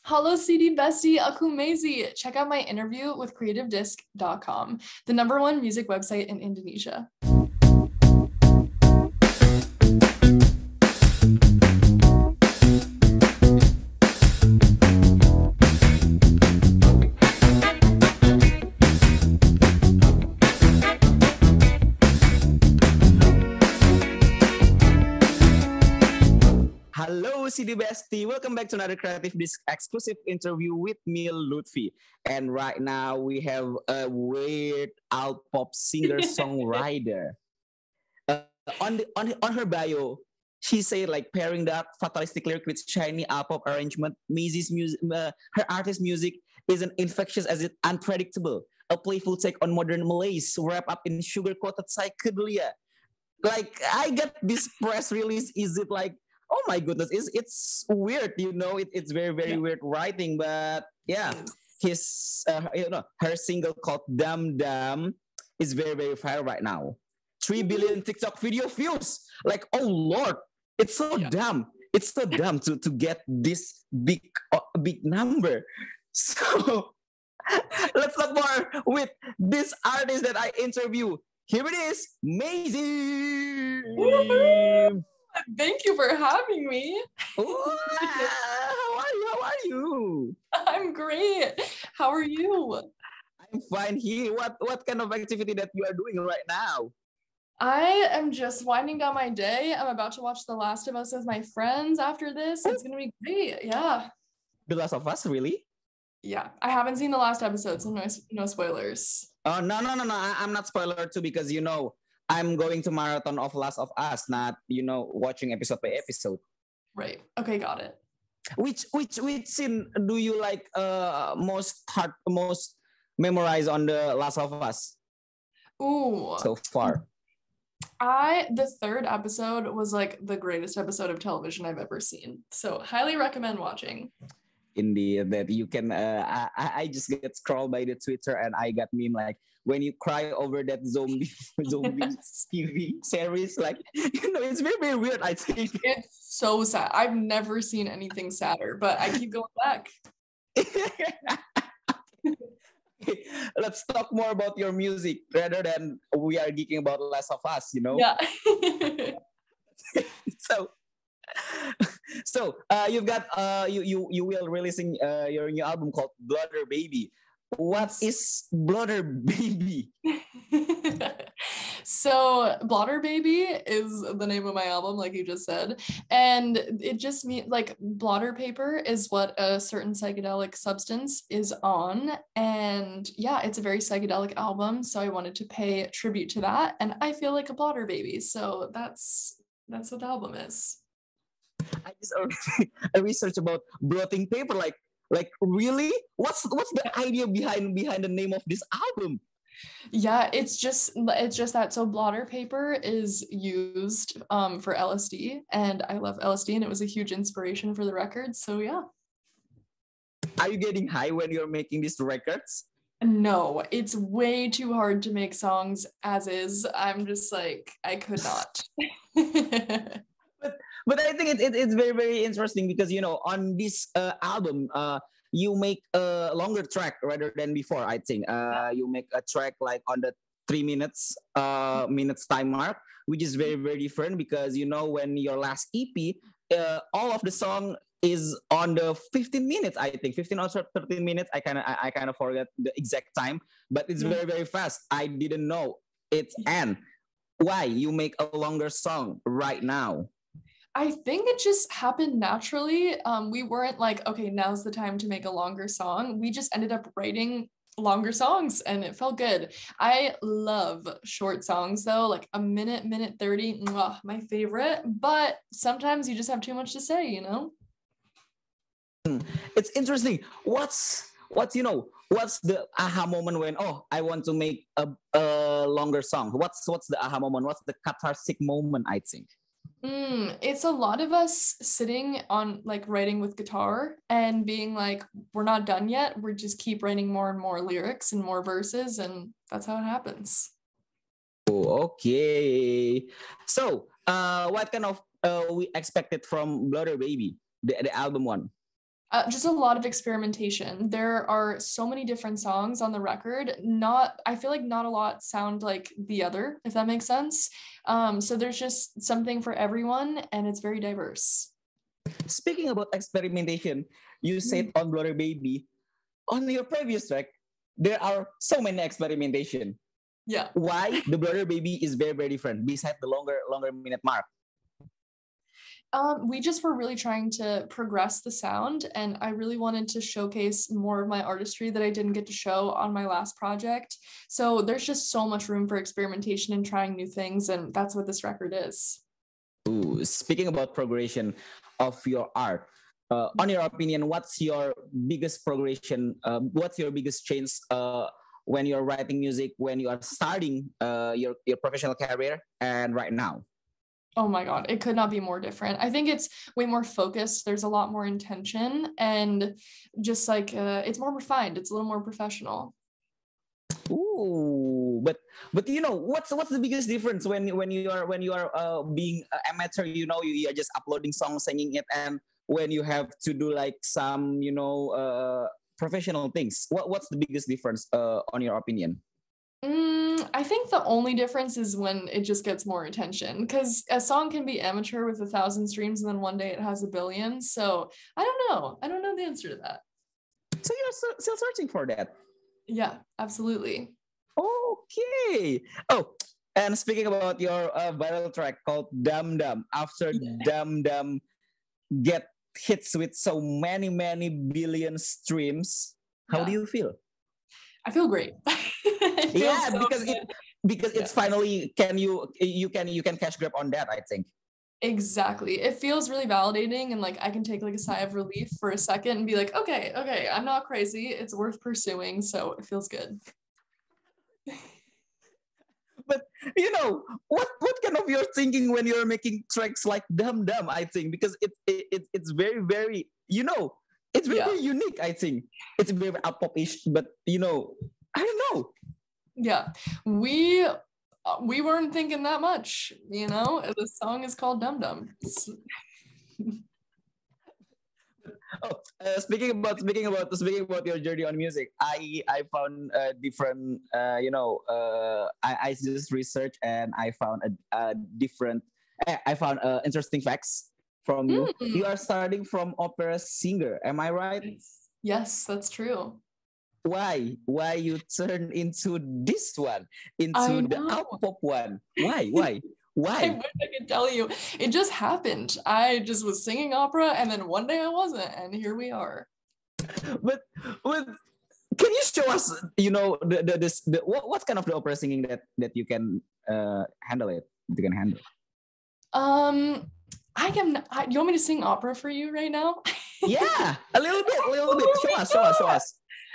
Halo CD Bestie, aku Mazie. Check out my interview with CreativeDisc.com, the #1 music website in Indonesia. Hello, CD Bestie. Welcome back to another CreativeDisc exclusive interview with me, Luthfi. And right now we have a weird alt pop singer-songwriter. On her bio, she said like pairing that fatalistic lyric with shiny alt pop arrangement. Mazie's music, her artist music isn't infectious as it unpredictable. A playful take on modern malaise wrapped up in sugar-coated psychedelia. Like I get this press release. Is it like, oh my goodness, it's weird, it's very weird writing, but yeah, her single called Dum Dum is very viral right now. 3 billion TikTok video views. Like, oh Lord, it's so dumb. It's so dumb to get this big number. So let's talk more with this artist that I interview. Here it is, Mazie. Thank you for having me. How are you? I'm great. How are you? I'm fine here. What kind of activity that you are doing right now? I am just winding down my day. I'm about to watch The Last of Us with my friends after this. It's going to be great. Yeah. The Last of Us, really? Yeah. I haven't seen the last episode, so no spoilers. Oh, no. I'm not spoiler too because, I'm going to marathon of Last of Us, not, watching episode by episode. Right. Okay, got it. Which scene do you like most memorize on the Last of Us? Ooh. So far. The third episode was like the greatest episode of television I've ever seen. So highly recommend watching. Indeed, that you can I just get scrolled by the Twitter and I got meme like when you cry over that zombie TV series, like it's very weird. I think it's so sad. I've never seen anything sadder, but I keep going back. Okay, let's talk more about your music rather than we are geeking about Last of Us, Yeah. So you've got you will releasing your new album called Blooder Baby. What is Blooder Baby? So Blotter Baby is the name of my album, like you just said, and it just means like blotter paper is what a certain psychedelic substance is on, and yeah, it's a very psychedelic album, so I wanted to pay tribute to that, and I feel like a blotter baby, so that's what the album is. I just research about blotting paper. Like really? What's the idea behind the name of this album? Yeah, it's just that. So blotter paper is used for LSD, and I love LSD, and it was a huge inspiration for the record. So yeah. Are you getting high when you're making these records? No, it's way too hard to make songs as is. I'm just like, I could not. But I think it's very interesting because on this album you make a longer track rather than before. I think you make a track like on the 3 minutes time mark, which is very different because when your last EP all of the song is on the 15 minutes. I think 15 or 13 minutes. I kind of forget the exact time, but it's very fast. I didn't know it's end. Why you make a longer song right now? I think it just happened naturally. We weren't like, okay, now's the time to make a longer song. We just ended up writing longer songs and it felt good. I love short songs though, like a minute 30, my favorite. But sometimes you just have too much to say, It's interesting. What's the aha moment when I want to make a longer song? What's the aha moment? What's the cathartic moment? I think. It's a lot of us sitting on like writing with guitar and being like, we're not done yet. We just keep writing more and more lyrics and more verses, and that's how it happens. Oh, okay. So, what kind of we expected from Blooder Baby, the album one? Just a lot of experimentation. There are so many different songs on the record. I feel like not a lot sound like the other, if that makes sense. So there's just something for everyone, and it's very diverse. Speaking about experimentation, you said on Blurry Baby, on your previous track, there are so many experimentation. Yeah. Why the Blurry Baby is very, very different besides the longer minute mark? We just were really trying to progress the sound, and I really wanted to showcase more of my artistry that I didn't get to show on my last project. So there's just so much room for experimentation and trying new things, and that's what this record is. Ooh, speaking about progression of your art, on your opinion, what's your biggest progression? What's your biggest change when you're writing music, when you are starting your professional career, and right now? Oh my God, it could not be more different. I think it's way more focused. There's a lot more intention, and just like it's more refined. It's a little more professional. Ooh, but you know what's the biggest difference when you are being amateur? You know, you are just uploading songs, singing it, and when you have to do like some professional things. What's the biggest difference on your opinion? I think the only difference is when it just gets more attention, because a song can be amateur with 1,000 streams and then one day it has 1 billion. So I don't know. I don't know the answer to that. So you're still searching for that? Yeah, absolutely. Okay. Oh, and speaking about your viral track called Dum Dum, after Dum Dum get hits with so many billion streams, how do you feel? I feel great. Yeah, so because it's finally you can cash grab on that, I think. Exactly. It feels really validating, and like I can take like a sigh of relief for a second and be like, okay, I'm not crazy. It's worth pursuing, so it feels good. But you know what kind of you're thinking when you're making tracks like Dum Dum, I think, because it's very it's very unique, I think. It's very pop-ish, but I don't know. Yeah, we weren't thinking that much, the song is called Dum Dum. Speaking about your journey on music, I found different I just researched and I found a different I found interesting facts from you. You are starting from opera singer, am I right? Yes, that's true. Why you turn into this one, into the alt pop one? Why? I wish I could tell you. It just happened. I just was singing opera, and then one day I wasn't, and here we are. But can you show us, what kind of the opera singing that you can handle it? You can handle. I can. You want me to sing opera for you right now? Yeah, a little bit. Show us.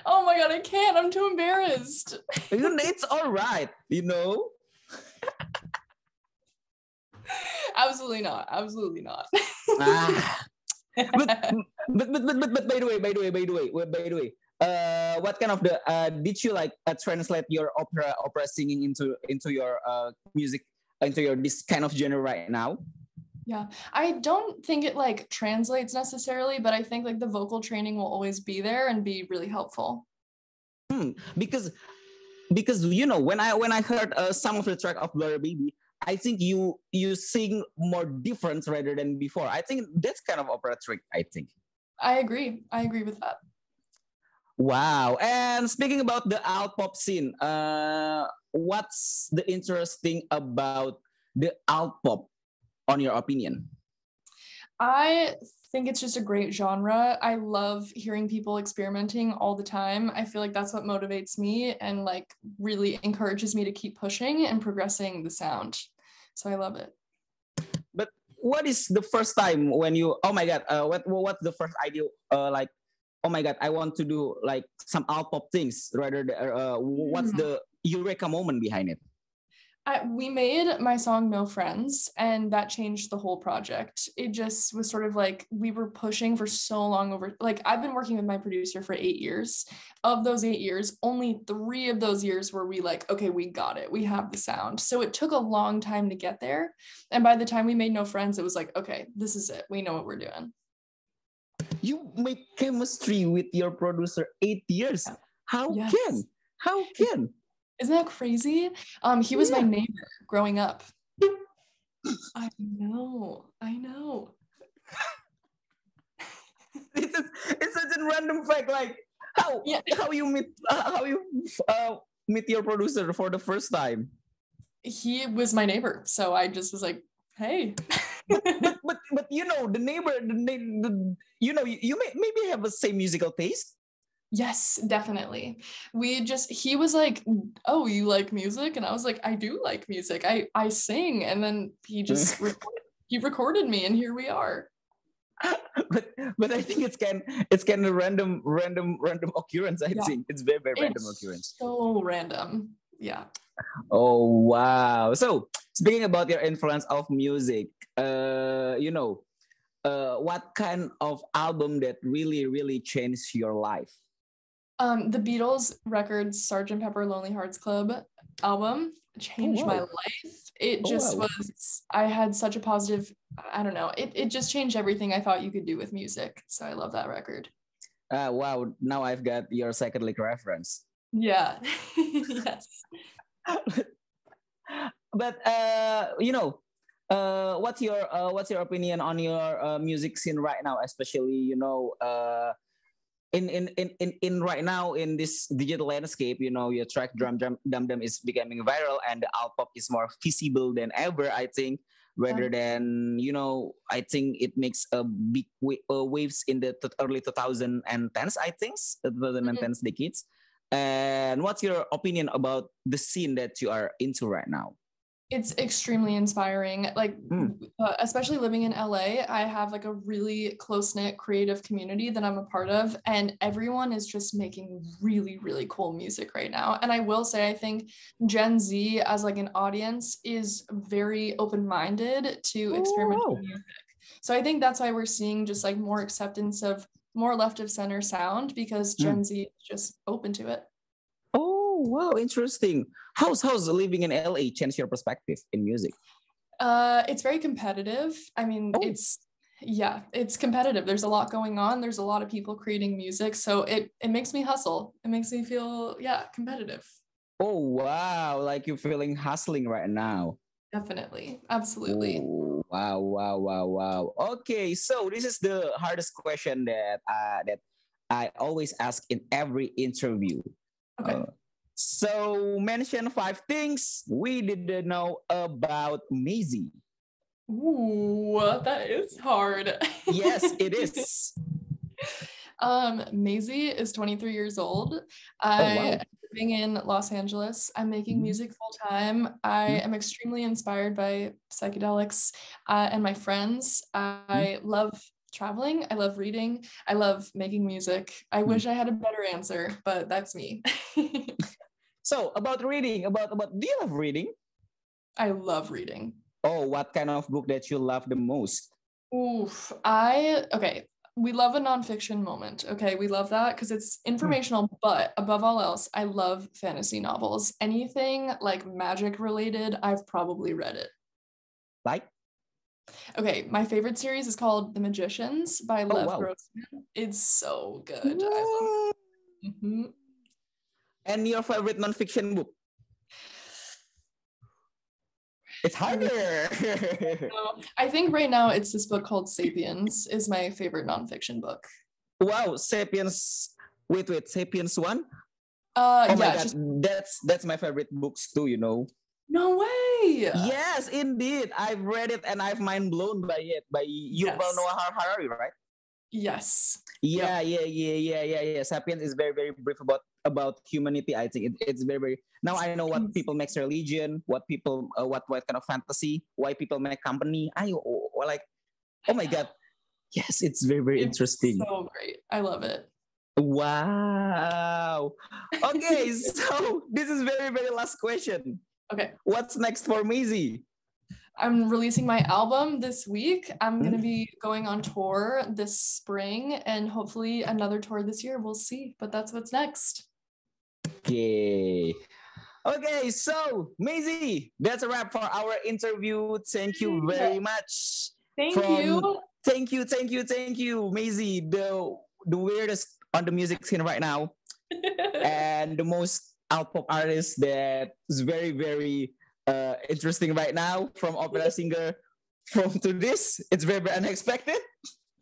Oh my God, I can't. I'm too embarrassed. It's all right, Absolutely not. but by the way, what kind of did you like translate your opera singing into your music, into your this kind of genre right now? Yeah, I don't think it like translates necessarily, but I think like the vocal training will always be there and be really helpful. Because when I heard some of the track of Blur Baby, I think you sing more different rather than before. I think that's kind of opera trick, I think. I agree with that. Wow. And speaking about the alt pop scene, what's the interesting about the alt pop, on your opinion? I think it's just a great genre. I love hearing people experimenting all the time. I feel like that's what motivates me and like really encourages me to keep pushing and progressing the sound. So I love it. But what is the first time when you, oh my God, what's the first idea, like, oh my God, I want to do like some alt pop things rather than, what's the eureka moment behind it? We made my song No Friends, and that changed the whole project. It just was sort of like we were pushing for so long over, like I've been working with my producer for 8 years. Of those 8 years, only 3 of those years were we like, okay, we got it. We have the sound. So it took a long time to get there. And by the time we made No Friends, it was like, okay, this is it. We know what we're doing. You make chemistry with your producer 8 years. Yeah. How can? Yes. How can? Isn't that crazy? He was my Yeah. neighbor growing up. I know. I know. It's such a random fact. Like Yeah. how you meet your producer for the first time. He was my neighbor, so I just was like, hey. But you know the neighbor you know you may maybe have the same musical taste. Yes, definitely. He was like, oh, you like music? And I was like, I do like music. I sing. And then he recorded me, and here we are. but I think it's kind of random occurrence. I Yeah, think it's very random it's occurrence. so random. Yeah. Oh wow! So speaking about your influence of music, you know, what kind of album that really changed your life? The Beatles record Sergeant Pepper Lonely Hearts Club album Oh changed my wow! life. It Oh just wow! was, I had such a positive, I don't know, it just changed everything I thought you could do with music. So I love that record. Wow! Now I've got your psychedelic reference. Yeah. Yes. But you know, what's your opinion on your music scene right now, especially you know in right now in this digital landscape, you know, your track drum dum is becoming viral and the alt pop is more visible than ever, I think, rather than, you know, I think it makes a big waves in the early 2010s, I think, 2010s decades. And what's your opinion about the scene that you are into right now? It's extremely inspiring. Like, especially living in LA, I have like a really close knit creative community that I'm a part of, and everyone is just making really cool music right now. And I will say, I think Gen Z as like an audience is very open minded to experimental music. So I think that's why we're seeing just like more acceptance of more left of center sound, because Gen Z is just open to it. Oh wow, interesting. How's living in LA change your perspective in music? It's very competitive. I mean, Oh, it's competitive. There's a lot going on. There's a lot of people creating music, so it makes me hustle. It makes me feel, yeah, competitive. oh wow, like you're feeling hustling right now. Definitely. Absolutely. Oh, wow. Okay, so this is the hardest question that I always ask in every interview. Okay. Uh, so mention 5 things we didn't know about Mazie. Ooh, that is hard. Yes, it is. Mazie is 23 years old. Oh I am wow. living in Los Angeles. I'm making music full time. I am extremely inspired by psychedelics and my friends. I love traveling. I love reading. I love making music. I wish I had a better answer, but that's me. So about reading, about do you love reading? I love reading. Oh, what kind of book that you love the most? Oof. Okay. We love a nonfiction moment. Okay. We love that because it's informational, but above all else, I love fantasy novels. Anything like magic related, I've probably read it. Like? Okay. My favorite series is called The Magicians by Oh Lev wow. Grossman. It's so good. I love What? it. Mhm. And your favorite nonfiction book? It's harder. I think right now it's this book called Sapiens is my favorite nonfiction book. Wow, Sapiens. Wait, Sapiens one? Oh my Yeah, god, just that's my favorite books too, you know. no way. Yes, indeed. I've read it and I've mind blown by it by Yuval Yes. Noah Harari, right? Yes. Yeah, Yep. Sapiens is very brief about humanity. I think it's very. Now I know what people makes religion, what people, what kind of fantasy, why people make company. Like, oh my god, yes, it's very It's interesting. so great. I love it. Wow. Okay, so this is very last question. Okay. What's next for Mazie? I'm releasing my album this week. I'm going to be going on tour this spring and hopefully another tour this year. We'll see, but that's what's next. Okay. Okay, so Mazie, that's a wrap for our interview. Thank you very much Thank from you. thank you, Mazie. The weirdest on the music scene right now, and the most out pop artist that is very very interesting right now. From opera singer, from to this, it's very very unexpected.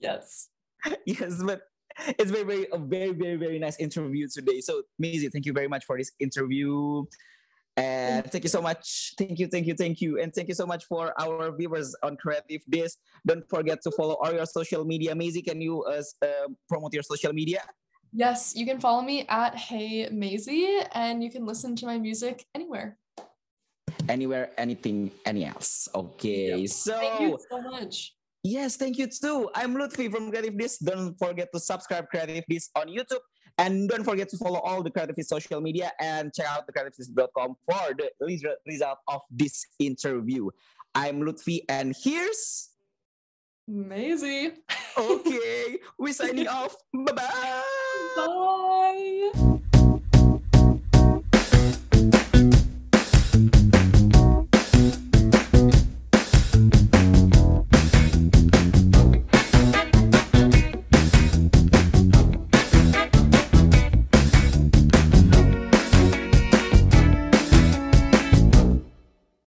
Yes. Yes, but it's a very very very nice interview today. So Mazie, thank you very much for this interview. And thank you so much. Thank you. And thank you so much for our viewers on Creative Disc. Don't forget to follow all your social media. Mazie, can you promote your social media? Yes, you can follow me at Hey Mazie, and you can listen to my music anywhere. Anywhere, anything, any else. Okay, Yep. so Thank you so much. yes, thank you too. I'm Luthfi from Creative Disc. Don't forget to subscribe Creative Disc on YouTube. And don't forget to follow all the Creative Disc social media and check out the creativedisc.com for the result of this interview. I'm Luthfi, and here's Mazie. okay. We're signing off. Bye bye.